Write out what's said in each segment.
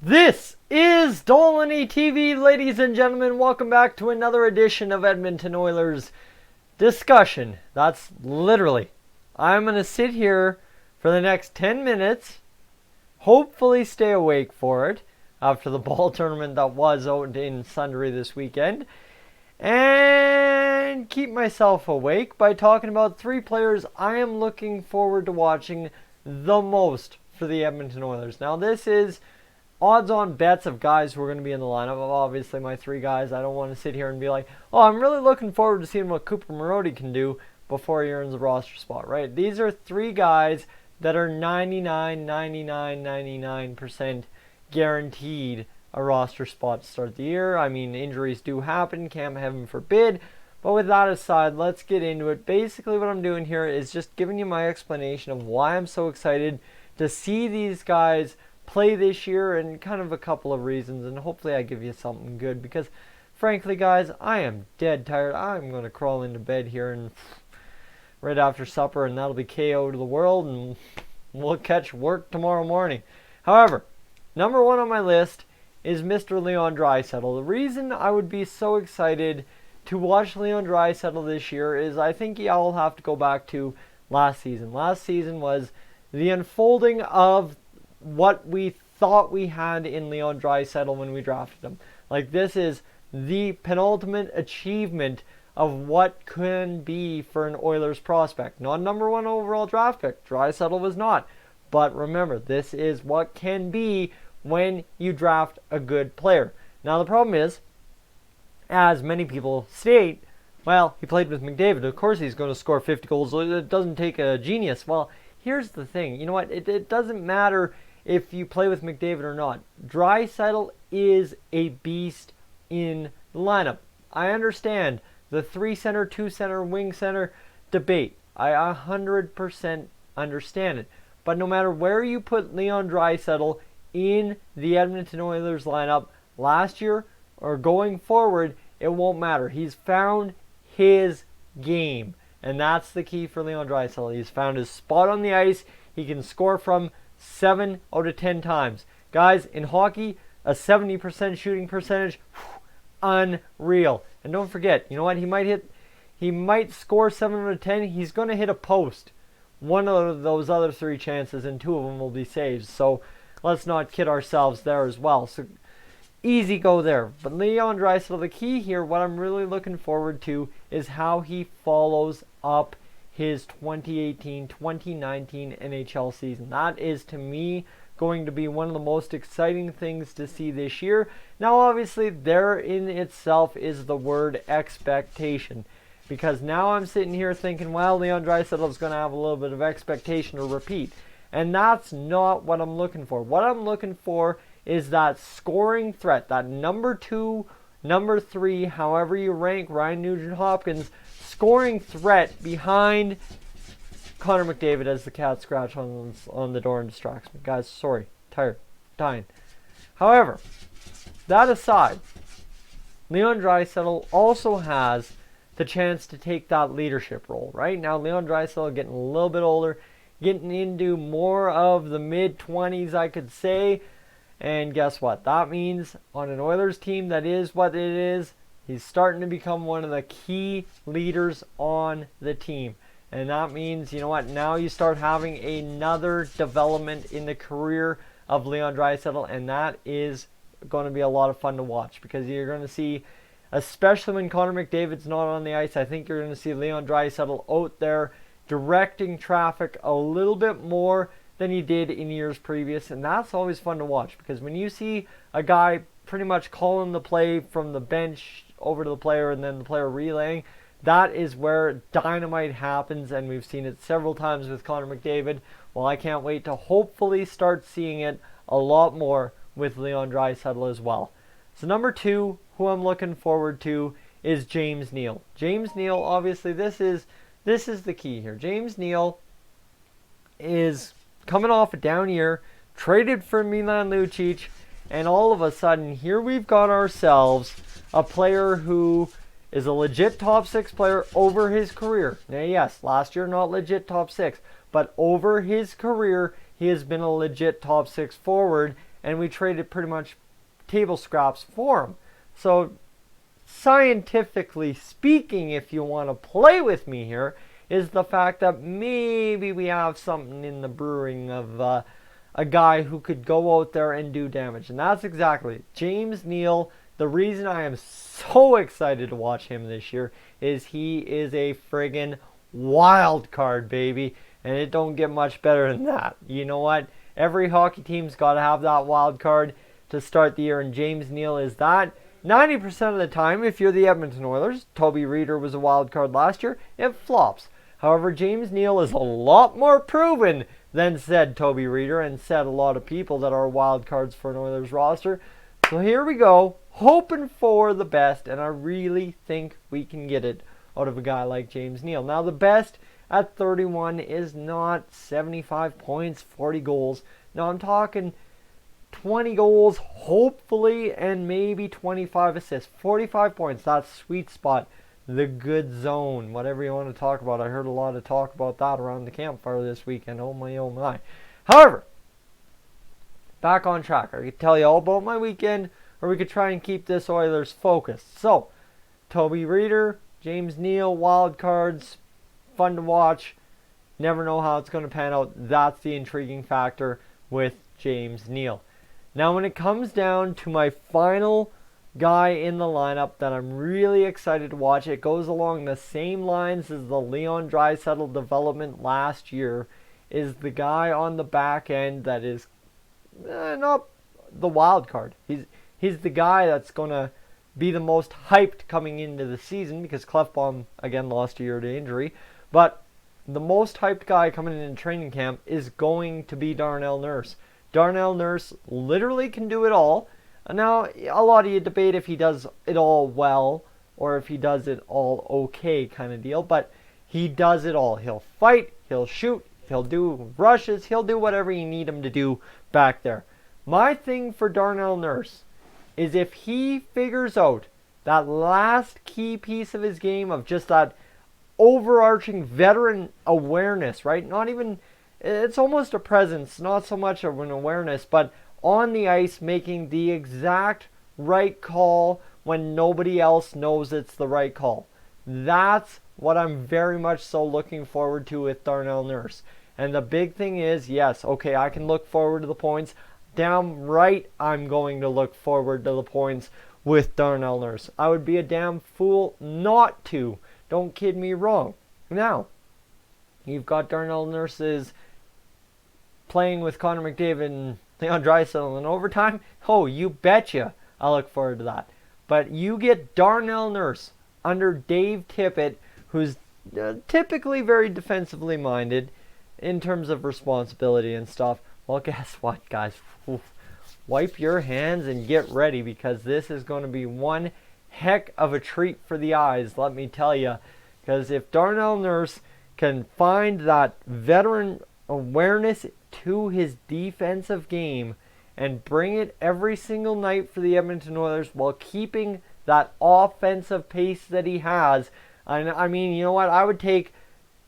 This is Dolynny TV, ladies and gentlemen. Welcome back to another edition of Edmonton Oilers discussion. That's literally, I'm going to sit here for the next 10 minutes, hopefully stay awake for it after the ball tournament that was out in Sundre this weekend, and keep myself awake by talking about three players I am looking forward to watching the most for the Edmonton Oilers. Now, this is odds-on bets of guys who are going to be in the lineup. Obviously, my three guys, I don't want to sit here and be like, oh, I'm really looking forward to seeing what Cooper Marody can do before he earns a roster spot, right? These are three guys that are 99% guaranteed a roster spot to start the year. I mean, injuries do happen, can't heaven forbid. But with that aside, let's get into it. Basically, what I'm doing here is just giving you my explanation of why I'm so excited to see these guys play this year, and kind of a couple of reasons, and hopefully I give you something good, because frankly, guys, I am dead tired. I'm going to crawl into bed here and right after supper, and that'll be KO to the world, and we'll catch work tomorrow morning. However, number one on my list is Mr. Leon Draisaitl. The reason I would be so excited to watch Leon Draisaitl this year is I think y'all will have to go back to last season. Last season was the unfolding of what we thought we had in Leon Draisaitl when we drafted him. Like, this is the penultimate achievement of what can be for an Oilers prospect. Not number one overall draft pick. Draisaitl was not. But remember, this is what can be when you draft a good player. Now, the problem is, as many people state, well, he played with McDavid. Of course he's going to score 50 goals. It doesn't take a genius. Well, here's the thing. You know what? It doesn't matter if you play with McDavid or not. Draisaitl is a beast in the lineup. I understand the 3-center, 2-center, wing center debate. I 100% understand it. But no matter where you put Leon Draisaitl in the Edmonton Oilers lineup last year or going forward, it won't matter. He's found his game. And that's the key for Leon Draisaitl. He's found his spot on the ice. He can score from 7 out of 10 times. Guys, in hockey, a 70% shooting percentage, unreal. And don't forget, you know what? He might score 7 out of 10. He's going to hit a post. One of those other 3 chances, and 2 of them will be saves. So let's not kid ourselves there as well. So easy go there. But Leon Draisaitl, the key here, what I'm really looking forward to is how he follows up his 2018-2019 NHL season. That is, to me, going to be one of the most exciting things to see this year. Now, obviously, there in itself is the word expectation. Because now I'm sitting here thinking, well, Leon Draisaitl is going to have a little bit of expectation to repeat. And that's not what I'm looking for. What I'm looking for is that scoring threat, that number 2, number 3, however you rank Ryan Nugent-Hopkins, scoring threat behind Connor McDavid as the cat scratch on the door and distracts me. Guys, sorry. Tired. Dying. However, that aside, Leon Draisaitl also has the chance to take that leadership role. Right now, Leon Draisaitl getting a little bit older, getting into more of the mid-20s, I could say. And guess what? That means on an Oilers team that is what it is, he's starting to become one of the key leaders on the team. And that means, you know what, now you start having another development in the career of Leon Draisaitl, and that is going to be a lot of fun to watch, because you're going to see, especially when Connor McDavid's not on the ice, I think you're going to see Leon Draisaitl out there directing traffic a little bit more than he did in years previous, and that's always fun to watch, because when you see a guy pretty much calling the play from the bench over to the player and then the player relaying, that is where dynamite happens, and we've seen it several times with Connor McDavid. Well, I can't wait to hopefully start seeing it a lot more with Leon Draisaitl as well. So number 2, who I'm looking forward to, is James Neal. James Neal, obviously, this is the key here. James Neal is coming off a down year, traded for Milan Lucic, and all of a sudden, here we've got ourselves a player who is a legit top 6 player over his career. Now, yes, last year not legit top 6, but over his career, he has been a legit top 6 forward, and we traded pretty much table scraps for him. So scientifically speaking, if you want to play with me here, is the fact that maybe we have something in the brewing of a guy who could go out there and do damage. And that's exactly it. James Neal. The reason I am so excited to watch him this year is he is a friggin' wild card, baby. And it don't get much better than that. You know what? Every hockey team's got to have that wild card to start the year, and James Neal is that. 90% of the time, if you're the Edmonton Oilers, Toby Reeder was a wild card last year, it flops. However, James Neal is a lot more proven than said Toby Reeder and said a lot of people that are wild cards for an Oilers roster. So here we go, hoping for the best, and I really think we can get it out of a guy like James Neal. Now, the best at 31 is not 75 points, 40 goals. No, I'm talking 20 goals, hopefully, and maybe 25 assists. 45 points, that's sweet spot. The good zone, whatever you want to talk about. I heard a lot of talk about that around the campfire this weekend. Oh my, oh my. However, back on track. I could tell you all about my weekend, or we could try and keep this Oilers focused. So, Toby Reeder, James Neal, wild cards, fun to watch. Never know how it's going to pan out. That's the intriguing factor with James Neal. Now, when it comes down to my final guy in the lineup that I'm really excited to watch, it goes along the same lines as the Leon Draisaitl development last year, is the guy on the back end that is not the wild card. He's the guy that's going to be the most hyped coming into the season, because Clefbaum, again, lost a year to injury. But the most hyped guy coming in training camp is going to be Darnell Nurse. Darnell Nurse literally can do it all. Now, a lot of you debate if he does it all well or if he does it all okay kind of deal, but he does it all. He'll fight, he'll shoot, he'll do rushes, he'll do whatever you need him to do back there. My thing for Darnell Nurse is if he figures out that last key piece of his game of just that overarching veteran awareness, right? Not even, it's almost a presence, not so much of an awareness, but on the ice making the exact right call when nobody else knows it's the right call. That's what I'm very much so looking forward to with Darnell Nurse. And the big thing is, yes, okay, I can look forward to the points. Damn right I'm going to look forward to the points with Darnell Nurse. I would be a damn fool not to. Don't kid me wrong. Now, you've got Darnell Nurse's playing with Connor McDavid and Leon Draisaitl in overtime. Oh, you betcha. I look forward to that. But you get Darnell Nurse under Dave Tippett, who's typically very defensively minded in terms of responsibility and stuff. Well, guess what, guys? Oof. Wipe your hands and get ready, because this is going to be one heck of a treat for the eyes, let me tell you. Because if Darnell Nurse can find that veteran awareness to his defensive game and bring it every single night for the Edmonton Oilers while keeping that offensive pace that he has, I mean, you know what? I would take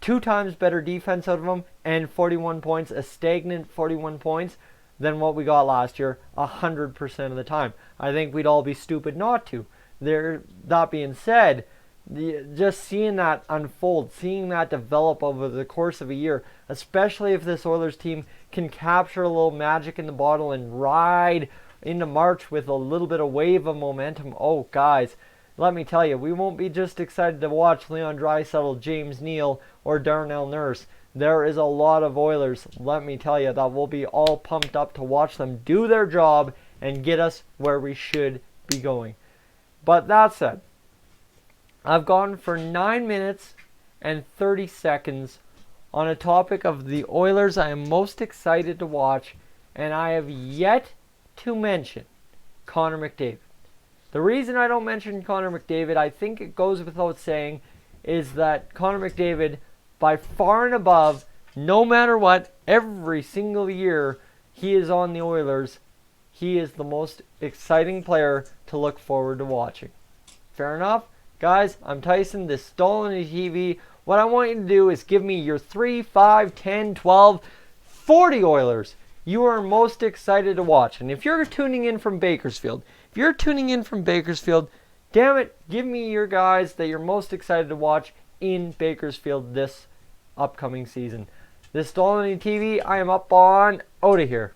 2 times better defense out of him and 41 points, a stagnant 41 points, than what we got last year 100% of the time. I think we'd all be stupid not to. That being said, just seeing that unfold, seeing that develop over the course of a year, especially if this Oilers team can capture a little magic in the bottle and ride into March with a little bit of wave of momentum. Oh, guys, let me tell you, we won't be just excited to watch Leon Draisaitl, James Neal, or Darnell Nurse. There is a lot of Oilers, let me tell you, that will be all pumped up to watch them do their job and get us where we should be going. But that said, I've gone for 9 minutes and 30 seconds on a topic of the Oilers I am most excited to watch, and I have yet to mention Connor McDavid. The reason I don't mention Connor McDavid, I think it goes without saying, is that Connor McDavid, by far and above, no matter what, every single year he is on the Oilers, he is the most exciting player to look forward to watching. Fair enough? Guys, I'm Tyson, this is Dolynny TV. What I want you to do is give me your 3, 5, 10, 12, 40 Oilers. you are most excited to watch. And if you're tuning in from Bakersfield, damn it, give me your guys that you're most excited to watch in Bakersfield this upcoming season. This is Dolynny TV. I am up on out of here.